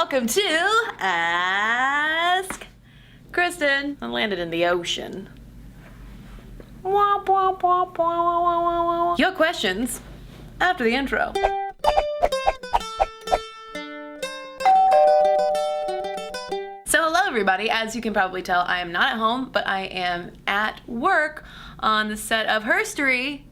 welcome to Ask Kristen. I landed in the ocean. Your questions after the intro. So hello everybody, as you can probably tell, I am not at home, but I am at work on the set of Herstory,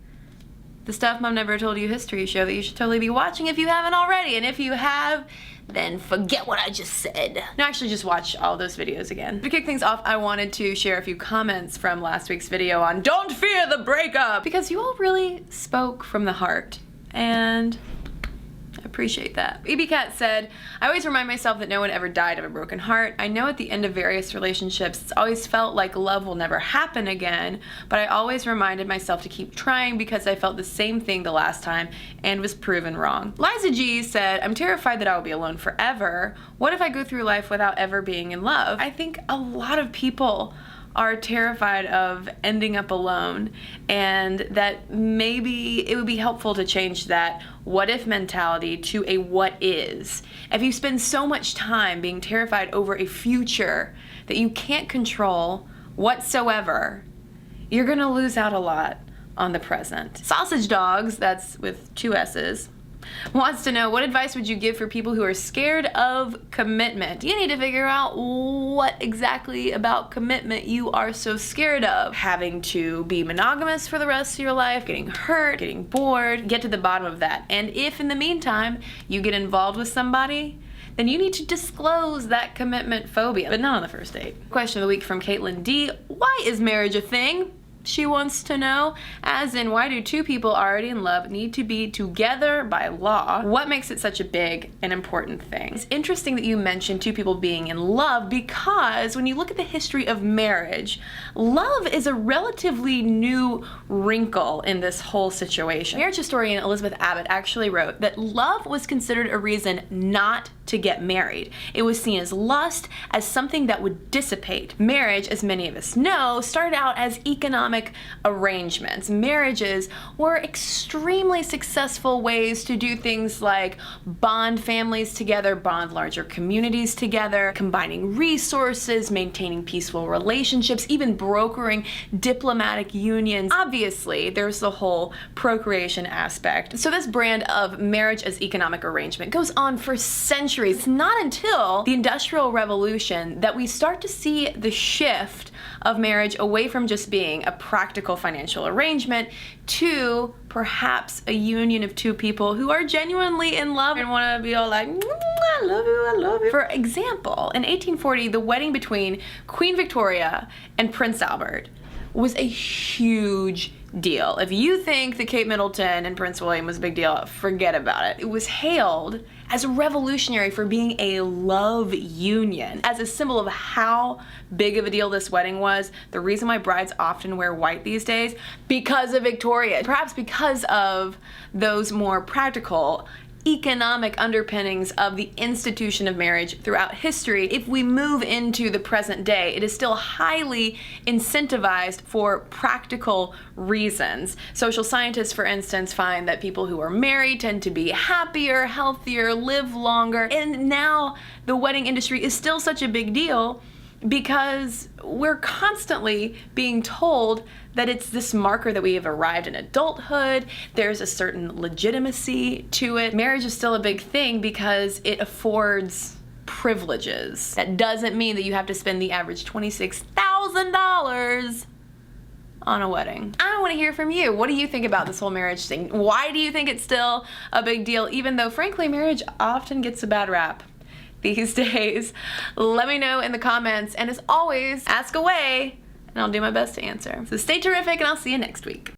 the Stuff Mom Never Told You history show that you should totally be watching if you haven't already. And if you have, then forget what I just said. No, actually just watch all those videos again. To kick things off, I wanted to share a few comments from last week's video on Don't Fear the Breakup, because you all really spoke from the heart, and I appreciate that. BB Cat said, I always remind myself that no one ever died of a broken heart. I know at the end of various relationships, it's always felt like love will never happen again, but I always reminded myself to keep trying because I felt the same thing the last time and was proven wrong. Liza G said, I'm terrified that I will be alone forever. What if I go through life without ever being in love? I think a lot of people are terrified of ending up alone, and that maybe it would be helpful to change that what if mentality to a what is. If you spend so much time being terrified over a future that you can't control whatsoever, you're gonna lose out a lot on the present. Sausage Dogs, that's with 2 S's, wants to know, what advice would you give for people who are scared of commitment? You need to figure out what exactly about commitment you are so scared of. Having to be monogamous for the rest of your life, getting hurt, getting bored, get to the bottom of that. And if in the meantime you get involved with somebody, then you need to disclose that commitment phobia, but not on the first date. Question of the week from Caitlin D. Why is marriage a thing? She wants to know, as in, why do 2 people already in love need to be together by law? What makes it such a big and important thing? It's interesting that you mentioned 2 people being in love, because when you look at the history of marriage, love is a relatively new wrinkle in this whole situation. Marriage historian Elizabeth Abbott actually wrote that love was considered a reason not to get married. It was seen as lust, as something that would dissipate. Marriage, as many of us know, started out as economic arrangements. Marriages were extremely successful ways to do things like bond families together, bond larger communities together, combining resources, maintaining peaceful relationships, even brokering diplomatic unions. Obviously, there's the whole procreation aspect. So this brand of marriage as economic arrangement goes on for centuries. It's not until the Industrial Revolution that we start to see the shift of marriage away from just being a practical financial arrangement to perhaps a union of 2 people who are genuinely in love and want to be all like, I love you, I love you. For example, in 1840, the wedding between Queen Victoria and Prince Albert was a huge deal. If you think that Kate Middleton and Prince William was a big deal, forget about it. It was hailed as revolutionary for being a love union. As a symbol of how big of a deal this wedding was, the reason why brides often wear white these days, because of Victoria. Perhaps because of those more practical economic underpinnings of the institution of marriage throughout history. If we move into the present day, it is still highly incentivized for practical reasons. Social scientists, for instance, find that people who are married tend to be happier, healthier, live longer, and now the wedding industry is still such a big deal because we're constantly being told that it's this marker that we have arrived in adulthood. There's a certain legitimacy to it. Marriage is still a big thing because it affords privileges. That doesn't mean that you have to spend the average $26,000 on a wedding. I want to hear from you. What do you think about this whole marriage thing? Why do you think it's still a big deal, even though, frankly, marriage often gets a bad rap these days? Let me know in the comments, and as always, ask away and I'll do my best to answer. So stay terrific, and I'll see you next week.